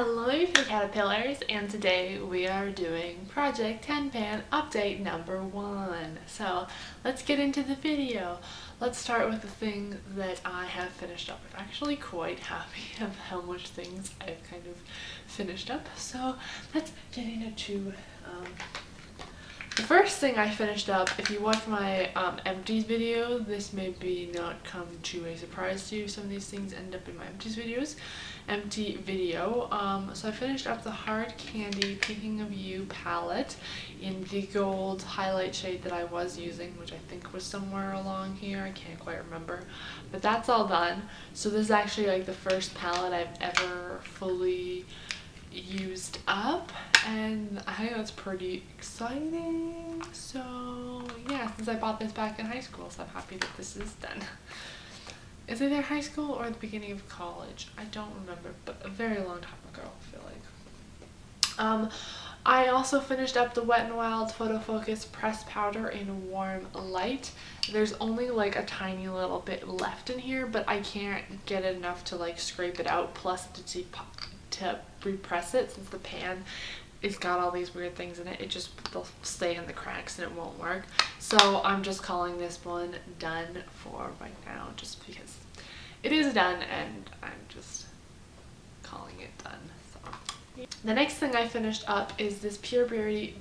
Hello you caterpillars, and today we are doing Project 10 Pan update number 1. So let's get into the video. Let's start with the thing that I have finished up. I'm actually quite happy of how much things I've kind of finished up. So let's get into the first thing I finished up. If you watch my empties video, this may be not come to a surprise to you. Some of these things end up in my empty video. So I finished up the Hard Candy Thinking of You palette in the gold highlight shade that I was using, which I think was somewhere along here. I can't quite remember, but that's all done. So this is actually like the first palette I've ever fully used up, and I think that's pretty exciting. So yeah, since I bought this back in high school, so I'm happy that this is done. Is it either high school or the beginning of college? I don't remember, but a very long time ago, I feel like. I also finished up the Wet n Wild Photo Focus pressed powder in Warm Light. There's only like a tiny little bit left in here, but I can't get enough to like scrape it out, plus to repress it, since the pan it's got all these weird things in it. They'll stay in the cracks and it won't work. So I'm just calling this one done for right now, just because it is done and I'm just calling it done. So the next thing I finished up is this Dirty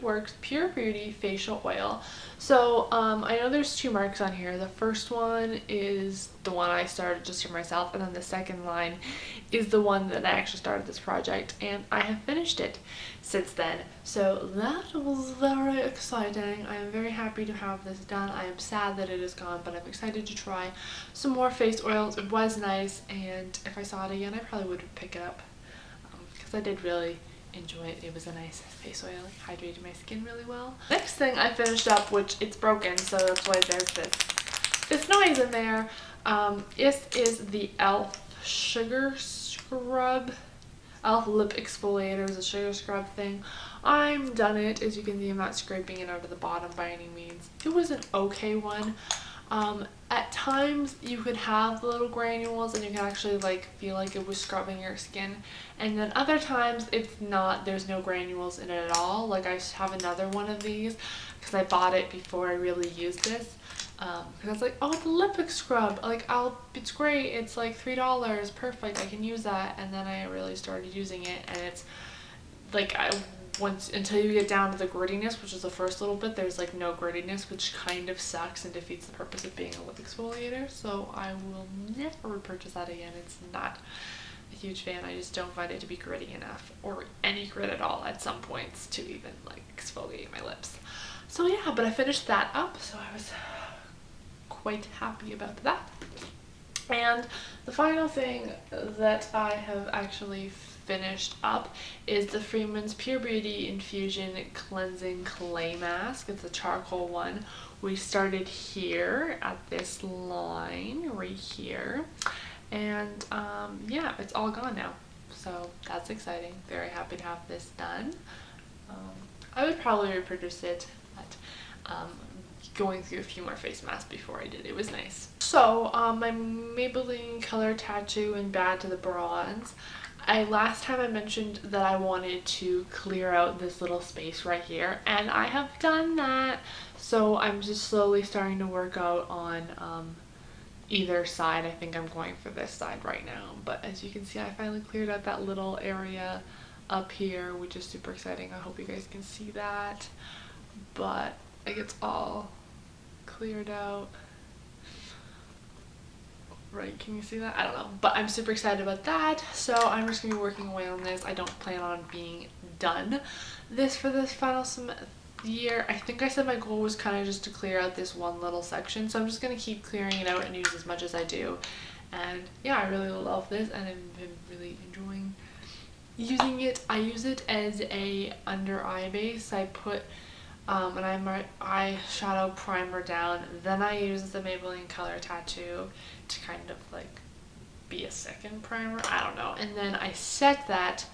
Works Pure Beauty facial oil. So I know there's two marks on here. The first one is the one I started just for myself, and then the second line is the one that I actually started this project, and I have finished it since then. So that was very exciting. I am very happy to have this done. I am sad that it is gone, but I'm excited to try some more face oils. It was nice, and if I saw it again, I probably would pick it up because I did really enjoy it. It was a nice face oil. It hydrated my skin really well. Next thing I finished up, which it's broken, so that's why there's this noise in there. This is the e.l.f. sugar scrub. e.l.f. lip exfoliator is a sugar scrub thing. I'm done it. As you can see, I'm not scraping it out of the bottom by any means. It was an okay one. At times you could have little granules and you can actually like feel like it was scrubbing your skin, and then other times it's not, there's no granules in it at all. Like I have another one of these because I bought it before I really used this, because I was like, oh, the lip scrub, like it's great, it's like $3, perfect, I can use that. And then I really started using it, and it's like until you get down to the grittiness, which is the first little bit, there's like no grittiness, which kind of sucks and defeats the purpose of being a lip exfoliator. So I will never repurchase that again. It's not a huge fan. I just don't find it to be gritty enough, or any grit at all at some points, to even like exfoliate my lips. So yeah, but I finished that up, so I was quite happy about that. And the final thing that I have actually finished up is the Freeman's Pure Beauty Infusion Cleansing Clay Mask. It's a charcoal one. We started here at this line right here, and yeah, it's all gone now, so that's exciting. Very happy to have this done. I would probably reproduce it, but going through a few more face masks before I did. It was nice. So my Maybelline Color Tattoo in Bad to the Bronze. Last time I mentioned that I wanted to clear out this little space right here, and I have done that. So I'm just slowly starting to work out on either side. I think I'm going for this side right now, but as you can see, I finally cleared out that little area up here, which is super exciting. I hope you guys can see that, but like it's all cleared out. Right, can you see that? I don't know, but I'm super excited about that. So I'm just gonna be working away on this. I don't plan on being done this for this final year. I think I said my goal was kind of just to clear out this one little section, so I'm just gonna keep clearing it out and use as much as I do. And yeah, I really love this, and I've been really enjoying using it. I use it as a under eye base. I put an eyeshadow primer down, then I use the Maybelline Color Tattoo to kind of like be a second primer, I don't know, and then I set that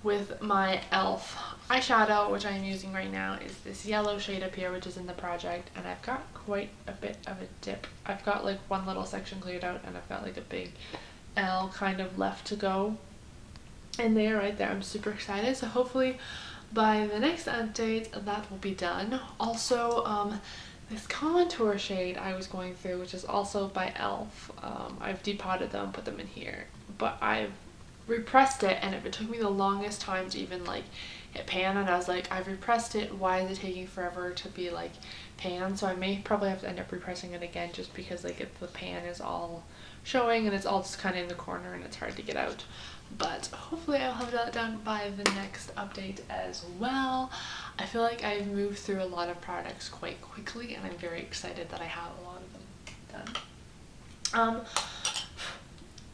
with my e.l.f. eyeshadow, which I'm using right now is this yellow shade up here, which is in the project, and I've got quite a bit of a dip. I've got like one little section cleared out, and I've got like a big L kind of left to go. And there, right there, I'm super excited. So hopefully by the next update that will be done. Also, this contour shade I was going through, which is also by e.l.f. I've depotted them, put them in here, but I've repressed it, and it took me the longest time to even like hit pan, and I was like, I've repressed it, why is it taking forever to be like pan? So I may probably have to end up repressing it again, just because like if the pan is all showing and it's all just kind of in the corner and it's hard to get out. But hopefully I'll have that done by the next update as well. I feel like I've moved through a lot of products quite quickly, and I'm very excited that I have a lot of them done.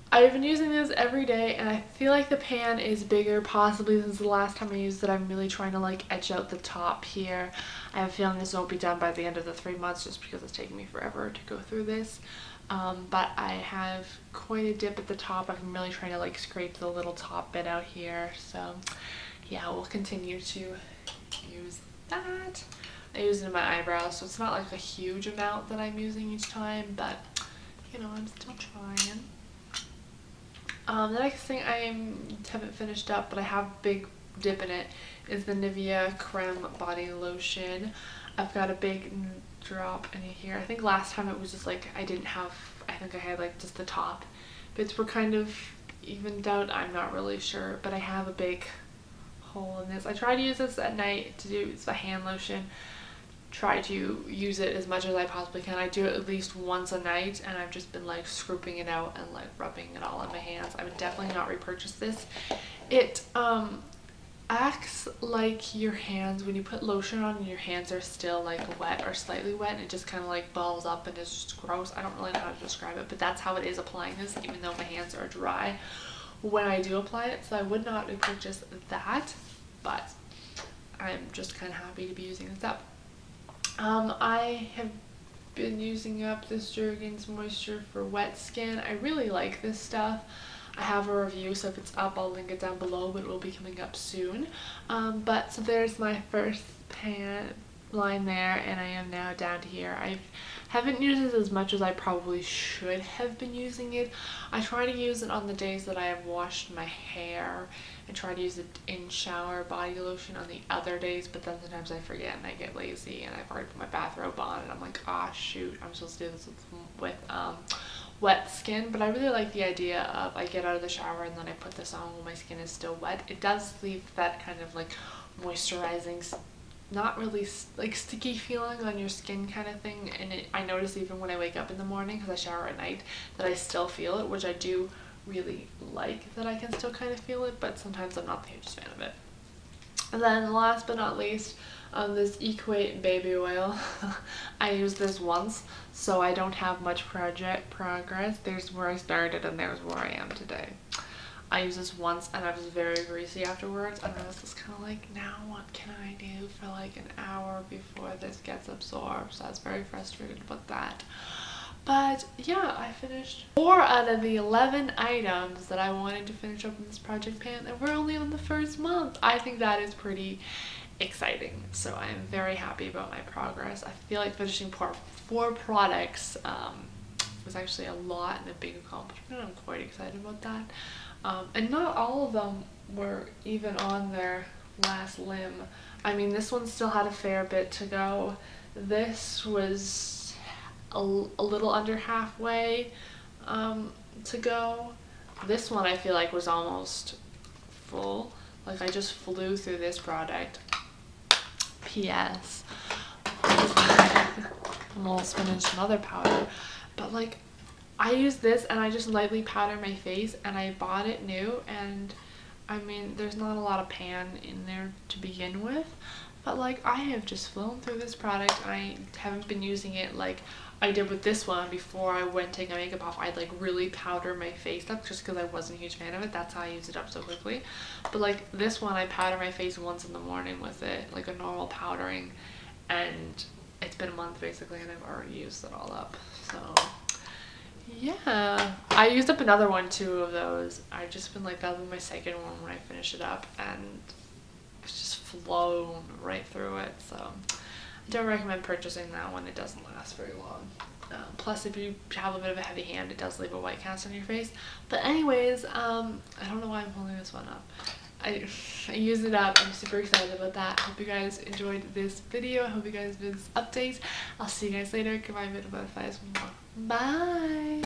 I've been using this every day, and I feel like the pan is bigger possibly since the last time I used it. I'm really trying to like etch out the top here. I have a feeling this won't be done by the end of the 3 months just because it's taking me forever to go through this. But I have quite a dip at the top. I'm really trying to like scrape the little top bit out here. So yeah, we'll continue to use that. I use it in my eyebrows, so it's not like a huge amount that I'm using each time, but you know, I'm still trying. The next thing I haven't finished up, but I have a big dip in it, is the Nivea Creme Body Lotion. I've got a big drop in here. I think last time it was just like I think I had like just the top bits were kind of evened out. I'm not really sure, but I have a big hole in this. I try to use this at night to do, it's a hand lotion. Try to use it as much as I possibly can. I do it at least once a night, and I've just been like scooping it out and like rubbing it all on my hands. I would definitely not repurchase this. It acts like your hands, when you put lotion on and your hands are still like wet or slightly wet, and it just kind of like balls up and is just gross. I don't really know how to describe it, but that's how it is applying this, even though my hands are dry when I do apply it. So I would not repurchase that, but I'm just kind of happy to be using this up. I have been using up this Jergens Moisture for wet skin. I really like this stuff. I have a review, so if it's up, I'll link it down below, but it will be coming up soon. But so there's my first pan line there, and I am now down to here. I haven't used it as much as I probably should have been using it. I try to use it on the days that I have washed my hair, and try to use it in shower body lotion on the other days, but then sometimes I forget and I get lazy and I've already put my bathrobe on and I'm like, ah, shoot, I'm supposed to do this with wet skin. But I really like the idea of I get out of the shower and then I put this on when my skin is still wet. It does leave that kind of like moisturizing, not really like sticky feeling on your skin kind of thing, and I notice even when I wake up in the morning, because I shower at night, that I still feel it, which I do really like, that I can still kind of feel it, but sometimes I'm not the hugest fan of it. And then last but not least, this Equate baby oil. I used this once, so I don't have much progress. There's where I started and there's where I am today. I used this once and I was very greasy afterwards, and I was just kind of like, now what can I do for like an hour before this gets absorbed? So I was very frustrated about that. But yeah, I finished 4 out of the 11 items that I wanted to finish up in this project pan, and we're only on the first month. I think that is pretty exciting, so I am very happy about my progress. I feel like finishing 4 products was actually a lot and a big accomplishment. I'm quite excited about that. And not all of them were even on their last limb. I mean, this one still had a fair bit to go. This was a little under halfway to go. This one I feel like was almost full. Like I just flew through this product. P.S. I'm all spinning some other powder, but like I use this and I just lightly powder my face, and I bought it new, and I mean there's not a lot of pan in there to begin with, but like I have just flown through this product. I haven't been using it like I did with this one before I went taking my makeup off. I'd like really powder my face up just because I wasn't a huge fan of it. That's how I used it up so quickly. But like this one, I powder my face once in the morning with it, like a normal powdering, and it's been a month basically and I've already used it all up. So yeah, I used up another one too of those. I've just been like, that was my second one when I finished it up, and it's just flown right through it. So I don't recommend purchasing that one. It doesn't last very long. Plus, if you have a bit of a heavy hand, it does leave a white cast on your face. But anyways, I don't know why I'm holding this one up. I used it up. I'm super excited about that. I hope you guys enjoyed this video. I hope you guys enjoyed this update. I'll see you guys later. Goodbye, butterflies. Bye.